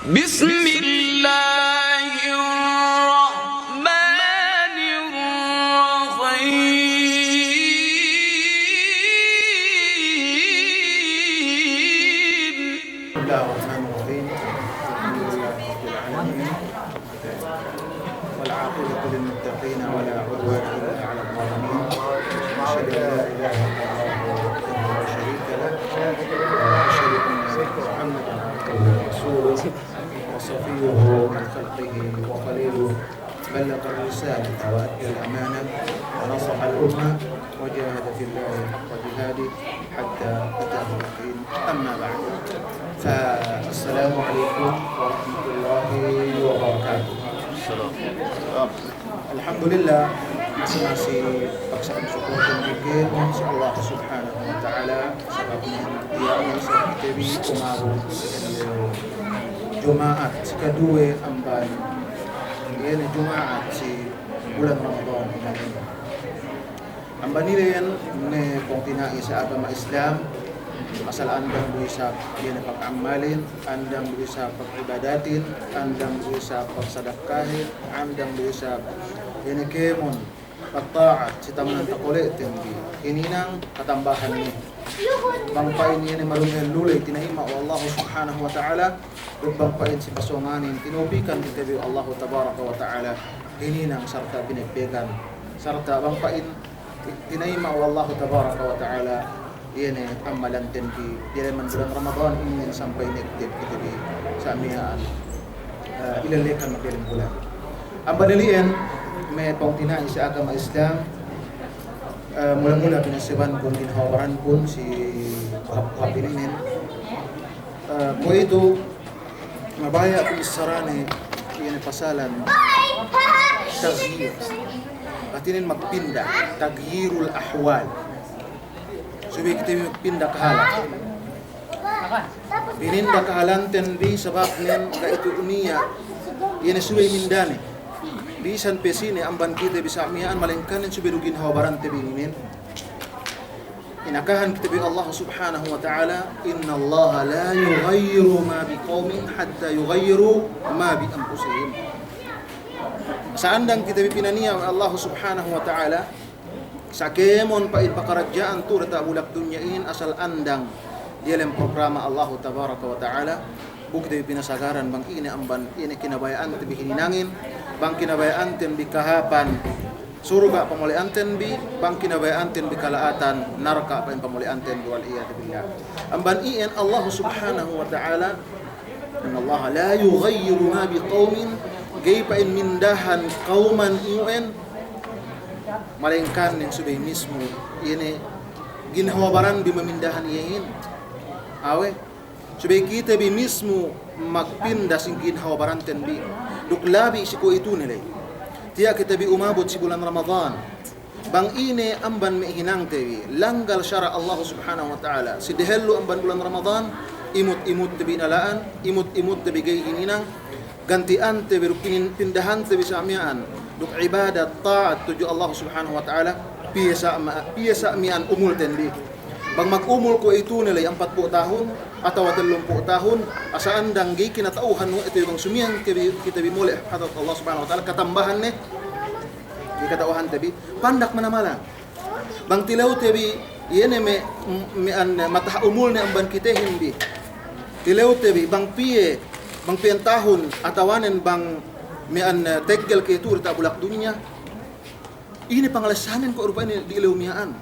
بسم الله الرحمن الرحيم بسم الله الرحمن الرحيم. الحمد لله رب العالمين والعاقبة للمتقين ولا عدوان إلا على الظالمين. أشهد أن لا إله إلا الله وحده لا شريك له وأشهد أن محمدا عبده ورسوله وصفيه من خلقه وخليله بلغ الرسالة وأدى الأمانة ونصح الأمة وجاهد في الله حق جهاده حتى أتاه اليقين. أما بعد فالسلام عليكم ورحمة الله وبركاته. Alhamdulillah, masing-masing pagsakang syukur dan zikir sa Allah Subhanahu wa Ta'ala sa kabutihan sa TV umaro Jumaat si kadue amban yan Jumaat si bulan Ramadan amban nila yan ne kung tinai sa agama Islam asal andang bisa yan pag-amalin, andang bisa pag-ibadatin, andang bisa pagsadakahin, andang bisa yan kemon pagtaat si taman takulitin ininang katambahan ni bangpain yan marungan lulay tinahima o Allah Subhanahu wa Ta'ala bangpain si pasunganin tinubikan kita Allah Tabaraka wa Ta'ala ininang sarta binagpegan sarta bangpain tinahima o Allah Tabaraka wa Ta'ala yan amalan tenki direman bulan Ramadan ini sampai nektip kita di samiaan ilalekan magaling bulan ang banalian may pangtinai sa agama Islam mula-mula pinasiban kung ginahawaran kung si Hapilinin po ito mabaya kung isarani yan pasalan tagyir at inin magpinda tagyirul ahwal subi kita magpinda kahalan pininda kahalan tenbi sabab nin ka ito uniya yan subi mindani bisan pesine amban kita bisa miaan malingkanin subirugin hawabaran tebinin inakahan kita bi Allah Subhanahu wa Ta'ala inna Allah la yughayyiru ma biqaumin hatta yughayyiru ma bi anfusihim saandang kita pinaniya Allah Subhanahu wa Ta'ala sa kemon pa ipakaradyaan tu rata bulak dunyain asal andang dialam programa Allah Tabaraka wa Ta'ala bukti pinasagaran bang ini amban ini kinabayaan tibi hininangin bang kinabayaan tin bi kahapan surga pamulian tin bi bang kinabayaan tin bi kalaatan naraka pa pamulian tin wal iyad billah amban iyan Allah Subhanahu wa Ta'ala inna Allah la yughayyiru ma biqaumin gaypa in mindahan qauman iyan malingkan ning subay mismo ini ginhawabaran bi mamindahan iyan awe subay kita bi mismo magpinda sing ginhawabaran tin bi duklabi si ko ito nilay tiya kita bi umabot si bulan Ramadan bang ine amban may hinang tewi langgal syara Allah Subhanahu wa Ta'ala si dehello amban bulan Ramadan imut tebi nalaan imut tebi gay hininang gantian tebi rukinin pindahan tebi samian duk ibadat taat tuju Allah Subhanahu wa Ta'ala piyasa mian umul tendi bang mag-umul ko ito nilay 40 tahun atau 30 tahun asaan danggi kinatauhan mo ito yung sumiyan kita bimuli hatat Allah Subhanahu wa Ta'ala katambahan ni ikatauhan tabi pandak manamalang bang tilaw tabi yan may matah umul ni amban kita hindi tilaw tabi bang piye tahun atawanen bang may teggel kay tur ta bulak dunya ini pangalasanan ko urupa ni di ilumiyaan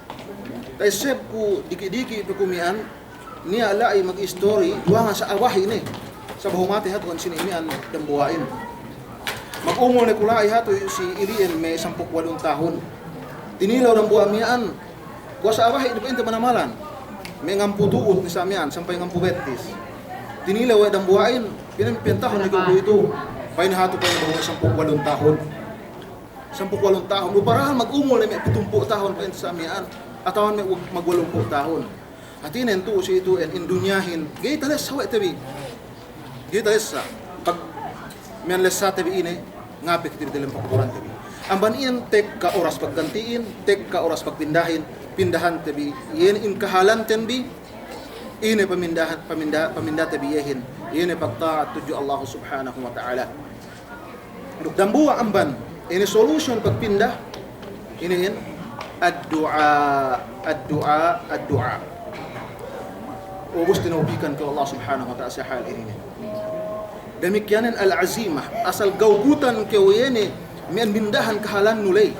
tay seb ko diki-diki pekumian niya ala ay mag-story duwa nga sa awahi ni sa bahumati haton sinimian dambuain mag-umol na kulay hato si Ilian may 18 tahun tinilaw ng buamian kuha sa awahi di pa ito manamalan may ngamputuot ni samian sampay ngampubetis tinilaw ay dambuain pinahon na ito pain hato pa yung 18 tahun 18 tahun uparahan mag-umol na may 70 tahun pa ito samian atawan may mag-80 tahun atinen tu si itu en indunyahin gay tales sawa tabi gay tales sa pag men lesa tabi ini ngapit diri dalam pakuran tabi amban iyan tek ka oras paggantiin tek ka oras pindahan tabi yen in kahalan tenbi ini paminda tabi yehin ini pagtaat tuju Allah subhanahu wa ta'ala. Duk dambuwa amban ini solution pagpindah ini ad-du'a ubus tinubikan ke Allah subhanahu wa ta'ala sa hal ini. Demikianan al-azimah asal gaugutan ke wene mian bindahan kahalan nulay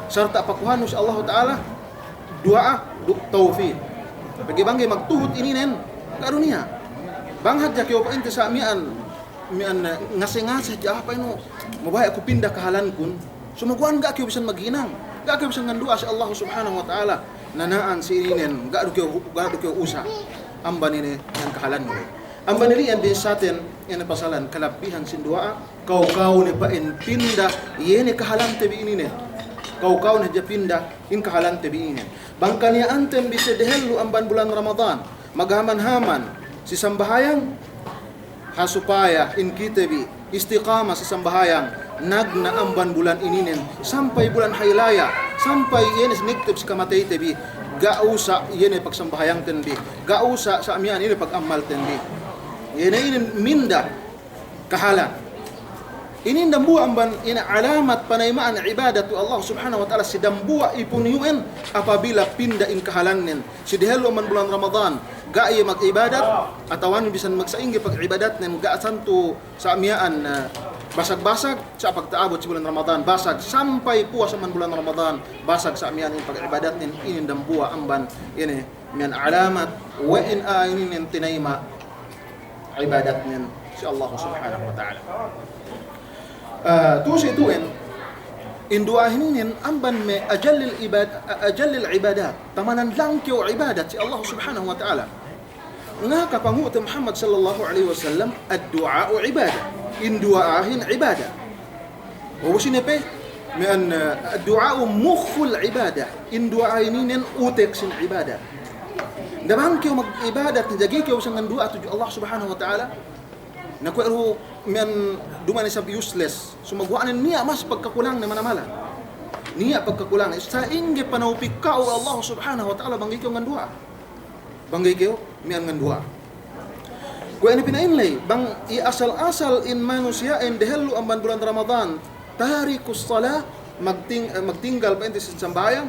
serta pakuhanus Allah ta'ala doa duk taufiq bagi magtuhut ini nen karunia banghat ja kyo pa inte sa mian ngase-ngase ja apa ino mabaya ko pindah kahalan kun sumaguan ga kyo bisan maghinang ga kyo bisan ngandua sa Allah subhanahu wa ta'ala nanaan si ini nen ga kyo usa amban ini yang kahalan nulay amban ini yang bisaten yang pasalan kalabihan sin doa kau ni pa in pindah yene kahalan tebi ini nen kau na japinda in kahalan tebi ini bangkanya antem bisa dehelu amban bulan Ramadan maghaman-haman si sambahayang hasupaya in kitebi istiqamah si sambahayang nagna amban bulan ini nen sampai bulan haylaya sampai yenes niktib si kamatay tebi gausa yene pagsambahayang tendi gausa sa amian ini pag-amal tendi yene ini minda kahalan ini dambuwa amban ina alamat panaymaan ibadatu Allah subhanahu wa ta'ala si dambuwa ipunyuen apabila pinda in kahalanin si dehelo man bulan Ramadan gaya mag-ibadat atawan bisan magsainggi pag-ibadat nen ga santo sa amyaan basag-basag sa pagtaabot sa bulan Ramadan basag sampai puas man bulan Ramadan basag sa amyaan in pag-ibadat nen ini dambuwa amban ini mian alamat wa in ainin tinayma ibadat nen si Allah subhanahu wa ta'ala. Terus itu in dua ini amban me ajallil ibadat tamanan lang kyo ibadat si Allah subhanahu wa ta'ala nga kapangut Muhammad sallallahu alaihi wasallam ad-du'a ibadah in du'ahin ibadah wa sini pe me an ad-du'a mukhul ibadah in du'a ini utek sin ibadah dabang kyo mag ibadat jagi kyo sa du'a tuju Allah subhanahu wa ta'ala naku eru men dumani sab useless sumagwaan niya mas pagkakulang na manamala niya pagkakulang sa inge panawpik ka Allah subhanahu wa ta'ala banggay kayo ngandua banggay kayo miyan ngandua kung ini pinainlay bang iasal-asal in manusia in dehelu amban bulan Ramadan tarikus salah magtinggal pa inti sa sambayang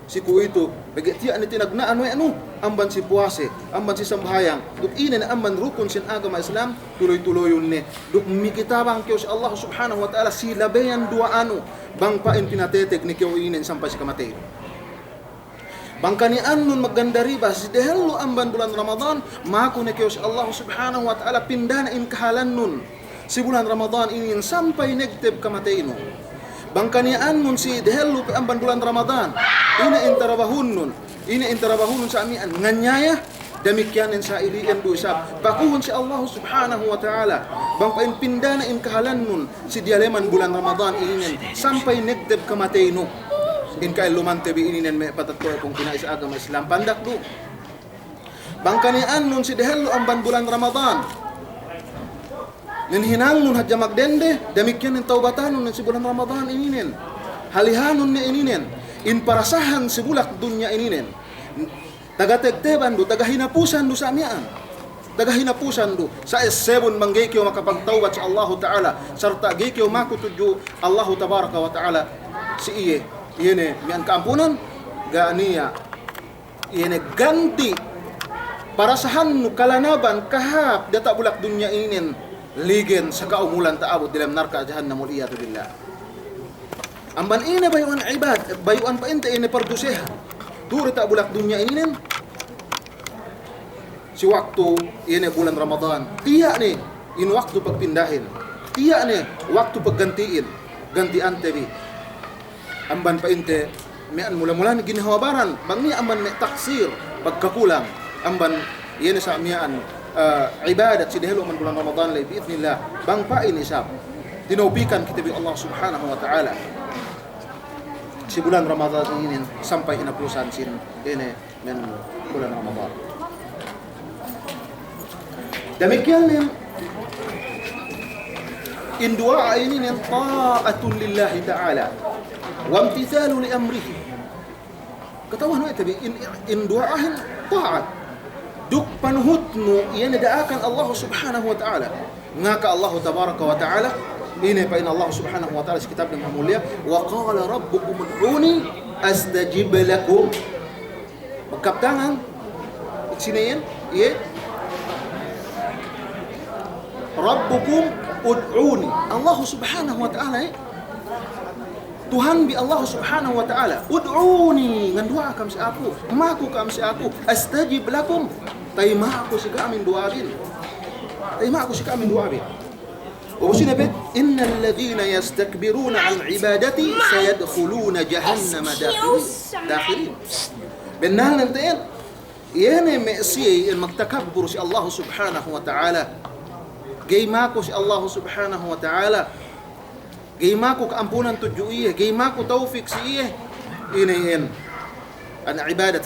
si ku itu bagi tiya ni tinagnaan way ano amban si puase amban si sambahayang duk ina na amban rukun sin agama Islam tuloy-tuloyon ni duk mikitabang kyo si Allah subhanahu wa ta'ala si labayan dua ano bang pa in pinatetek ni kyo inin sampai si kamatay bang kanian nun maganda riba si dehelo amban bulan Ramadan mako ni kyo si Allah subhanahu wa ta'ala pindana in kahalan nun si bulan Ramadan inin sampai negtib kamatay no bangkanian nun si dehelu pe amban bulan Ramadan ina intarabahun sa amian nganyaya demikianin sa ilian do isab pakuhon si Allah subhanahu wa ta'ala bang pain pindana in kahalan nun si dialeman bulan Ramadan inin sampai negdeb kamatay no in kay lumante bi inin may patatko kung kinais agama Islam pandak do bangkanian nun si dehelu amban bulan Ramadan ninhinang nun hadya magdende demikian in taubatanon si bulan Ramadan ininen halihanon ni ininen in parasahan si bulak dunya ininen tagategteban do tagahinapusan do sa amyaan tagahinapusan do sa S7 manggay kyo makapagtawbat sa Allah ta'ala sarta gay kyo makutuju Allah tabaraka wa ta'ala si iye yene mian kaampunan ganiya yene ganti parasahan no kalanaban kahap data bulak dunya ininen ligen sa kaumulan taabot dilam narka jahannamul iyadu billah amban ina bayuan ibad bayuan pa inte ini parduseha duri ta bulak dunya ini nen si waktu ini bulan Ramadan tiya ni in waktu pagpindahin tiya ni waktu paggantiin gantian tebi amban pa inte mian mula-mula ni ginahawabaran bang ni amban may taksir pagkakulang amban ini sa amyaan ibadat si dehelo man bulan Ramadan lay biidnillah bang pa inisab tinaupikan kita bi Allah subhanahu wa ta'ala si bulan Ramadan ini sampai inapusan sin ini men bulan Ramadan demikian in dua ini ta'atun lillahi ta'ala wa imtithalu li amrihi ketahuan wa tabi in duaahin ta'at duk panuhut mo iyan nadaakan Allah subhanahu wa ta'ala nga ka Allah tabaraka wa ta'ala ini pa in Allah subhanahu wa ta'ala sa kitab ng Mulia wa qala rabbukum ud'uni astajib lakum magkaptangan sinayin iya rabbukum ud'uni Allah subhanahu wa ta'ala Tuhan bi Allah subhanahu wa ta'ala ud'uni ngan dua kam si aku maku kam si aku astajib lakum tayma aku si kami duabin tayma aku si kami duabin وبسينا بيت إن الذين يستكبرون عن عبادتي سيدخلون جهنم داخلين بنال ننتين يعني مأسي المتكبر سي الله سبحانه وتعالى جاي ماكو سي الله سبحانه وتعالى جاي ماكو كأمبونا تجوئيه جاي ماكو توفيق سيه إن أن عبادة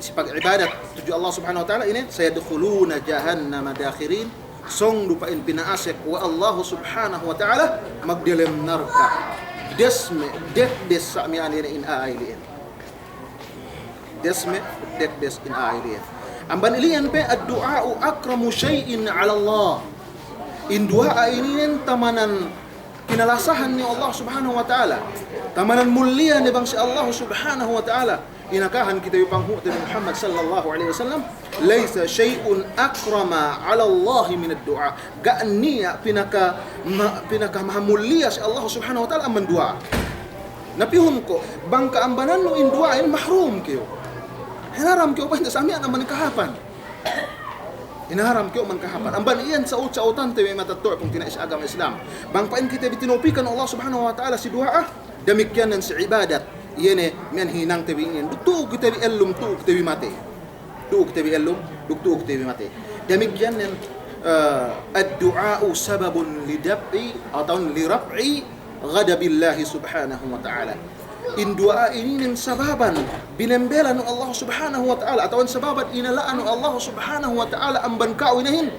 سبق عبادة تجو الله سبحانه وتعالى إن سيدخلون جهنم داخلين song dupain pinaasek wa Allah subhanahu wa ta'ala magdilem narka desme des sami anina in ailiin desme des in ailiin amban ilian pe ad-du'a akramu shay'in 'ala Allah in du'a inin tamanan kinalasahan ni Allah subhanahu wa ta'ala tamanan mulia ni bang si Allah subhanahu wa ta'ala inakahan kita yung panghuot ni Muhammad sallallahu alaihi wasallam laysa shay'un akrama 'ala Allah min ad-du'a gaaniya pinaka mahamulia si Allah subhanahu wa ta'ala ang dua napihon ko bang kaambanan no in dua in mahrum kayo hinaram kayo pa hindi sa amin ang manikahapan inaharam kayo man kahapan amban iyan sa utan tayo matato kung tinais agama Islam bang pain kita bitinupikan Allah subhanahu wa ta'ala si dua damikyanan si ibadat yene men hinang tabi ingen tu kita bi ellum tu kita bi mate tu kita bi ellum tu kita bi mate damikyan nen ad-du'a sababun lidaf'i atau liraf'i ghadabillah subhanahu wa ta'ala in du'a ini nen sababan binembelan Allah subhanahu wa ta'ala atau sababan inalaan Allah subhanahu wa ta'ala amban kaawinahin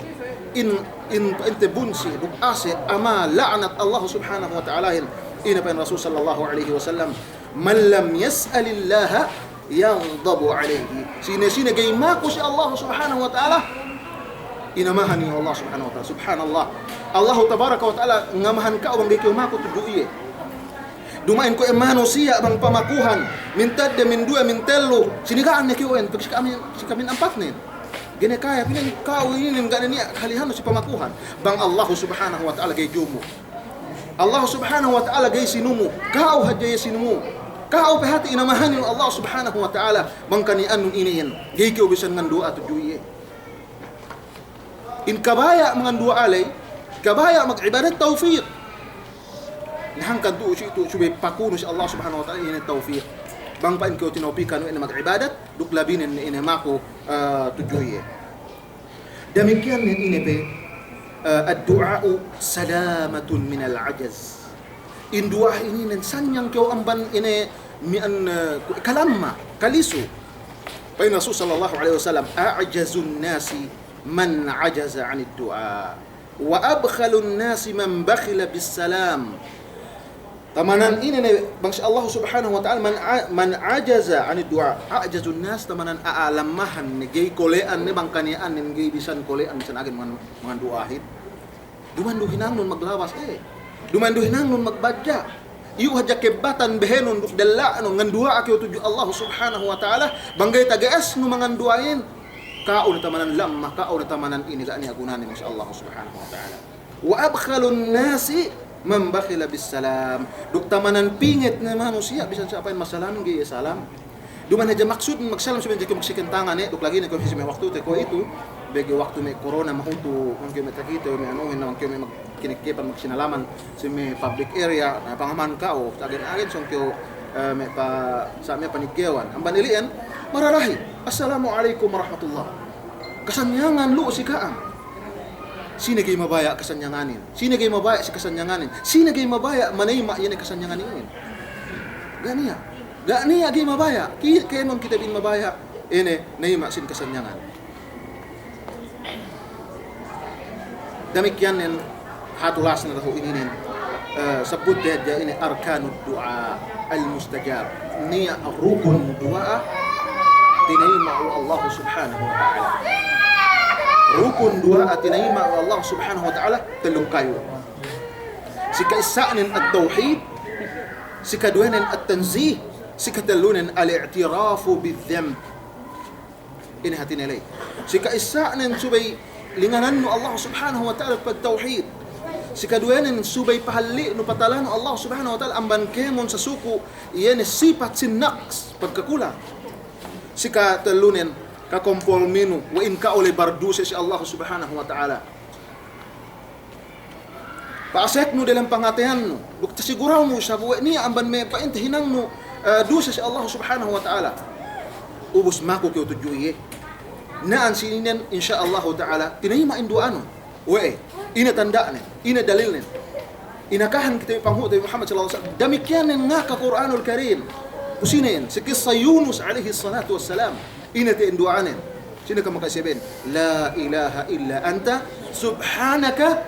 in bunsi ase ama la'nat Allah subhanahu wa ta'ala ina pa Rasul sallallahu alaihi wasallam man lam yas'alillaha yaghdabu alayhi sina gay mako si Allah subhanahu wa ta'ala inamahan ni Allah subhanahu wa ta'ala subhanallah Allah tabaraka wa ta'ala ngamahan ka bang gay mako tuduiye dumain ko manusia bang pamakuhan mintad de min dua min telu sinigaan ni kiwen pag si kami ampat nin gene kaya pinin kau ini ngane ni kalihan si pamakuhan bang Allah subhanahu wa ta'ala gay jumu Allah subhanahu wa ta'ala gay sinumu kau hadya sinumu kau pehati inamahan ni Allah subhanahu wa ta'ala bangkani anun inihin gay kau bisan ngan dua tujuye in kabaya mga dua alay kabaya mag ibadat tawfiq nahangkan tu si itu subay pakuno si Allah subhanahu wa ta'ala ini tawfiq bang pain kau tinopikan ina mag ibadat duk labinin ini mako tujuye demikian ini pe ad-du'a salamatun min al-ajaz in dua ini nen sanyang kau amban ini mian kalamma kalisu pa Rasul sallallahu alaihi wasallam a'jazun nasi man ajaza 'anid du'a wa abkhalun nasi man bakhila bis salam tamanan ini bang Allah subhanahu wa ta'ala man ajaza 'anid du'a a'jazun nas tamanan aalamahan ni gay kolean ni bang kanian ni gay bisan kolean bisan agin mga duahid dumandu hinang nun maglawas dumandu hinang nun magbaca iyo hadya kebatan behenon duk dalla ano ngan dua akyo tuju Allah subhanahu wa ta'ala banggay tagaas no mangan duain kaon tamanan lamma kaon tamanan ini ga niya gunanin insya Allah subhanahu wa ta'ala wa abkhalun nasi man bakhila bis salam duk tamanan pingit na manusia bisan sa apain masalam gi salam duman hadya maksud magsalam sa benjik magsikan tangan duk lagi na ko si may waktu te ko itu bagi waktu may corona mahuto kung kyo may takito may ano na kyo may magkinikipan magsinalaman sa may public area na pangaman ka o agin-agin so kyo may pa sa may panikyawan ang banilian mararahi assalamualaikum warahmatullah kasanyangan lu si kaam sino kay mabaya kasanyanganin sino kay mabaya si kasanyanganin sino kay mabaya manayma yan kasanyanganin ganiya kay mabaya kaya nung kita bin mabaya ene nayma sin kasanyangan damikyan nen hatulas na daho ininin sabut dia ini arkanud du'a al-mustajab niya rukun du'a tinayma Allah subhanahu wa ta'ala rukun dua at tinaima Allah subhanahu wa ta'ala telung kayo. Si kaisaanin at-tauhid, si kaduhanin at-tanzih, si katalunin al-i'tirafu bidh-dhanb. Ini hati nilay. Si kaisaanin subay linganan no Allah subhanahu wa ta'ala pag-tauhid. Si kaduhanin subay pahalli no patalan Allah subhanahu wa ta'ala ang bankemon sa suku, iyan sipat sinaks pagkakulang. Si katalunin kakompolmino wa in kaulay barduse si Allah subhanahu wa ta'ala. Paasek no dalam pangatihan no, bukta siguraw mo siya buwa niya amban may paintihinang no dusa si Allah subhanahu wa ta'ala. Ubus mako kayo tujuye. Naan sininen insyaallah ta'ala tinayma induano. Wae, ina tandaan, ina dalilin. Inakahan kita panghuta Muhammad sallallahu alaihi wasallam. Demikian nga ka Qur'anul Karim. Usinin si kisah Yunus alaihi salatu wassalam. Ina ti induanen. Sino ka makasibin? La ilaha illa anta subhanaka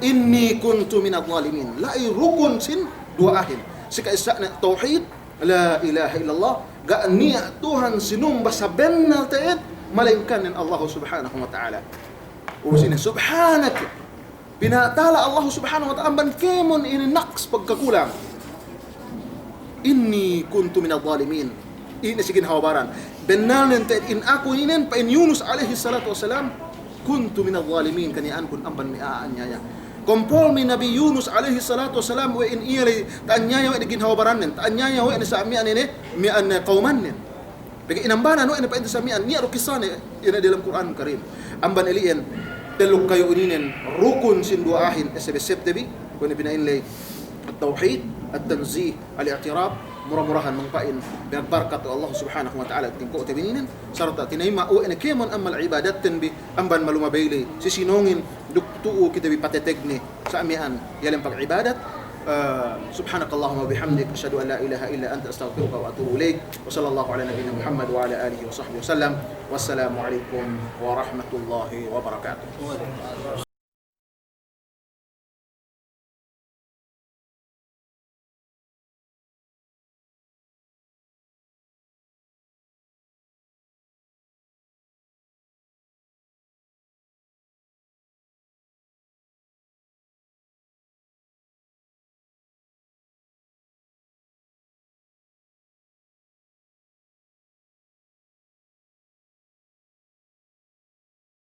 inni kuntu minadh dhalimin. La rukun sin duahin. Si kaisa na tauhid, la ilaha illallah, ga niya Tuhan sinumba sa bennal taet malainkan ng Allah subhanahu wa ta'ala. Usin subhanak. Pinatala Allah subhanahu wa ta'ala ban kemon ini naqs pagkakulang. Inni kuntu minadh dhalimin. Ini sigin hawabaran. Bennal taet in ako inen pa in Yunus alaihi salatu wasalam kuntu minadh dhalimin kanian kun amban miaan niya. Kompol mi Nabi Yunus alaihi salatu wasalam wa in iyali taanyaya wa digin hawabaranen taanyaya wa sa mian ini mian qaumanen bagi inambana no ina pa sa mian niya rukisane ina dalam Quran Karim amban elian teluk kayo uninen rukun sin duahin SBSF TV kun binainlay at-tauhid at-tanzih al-i'tiraf murah-murahan mangpain berbarkat Allah subhanahu wa ta'ala tingko tabinin sarta tinayma o ina kemon amal ibadatten bi amban malumabayli sisinongin duktuu kita bi patetegni sa amian yalang pag-ibadat subhanakallahumma bihamdik asyhadu an la ilaha illa anta astaghfiruka wa atubu ilaik wa sallallahu ala nabiyyina Muhammad wa ala alihi wa sahbihi wasallam wassalamu alaikum warahmatullahi wabarakatuh.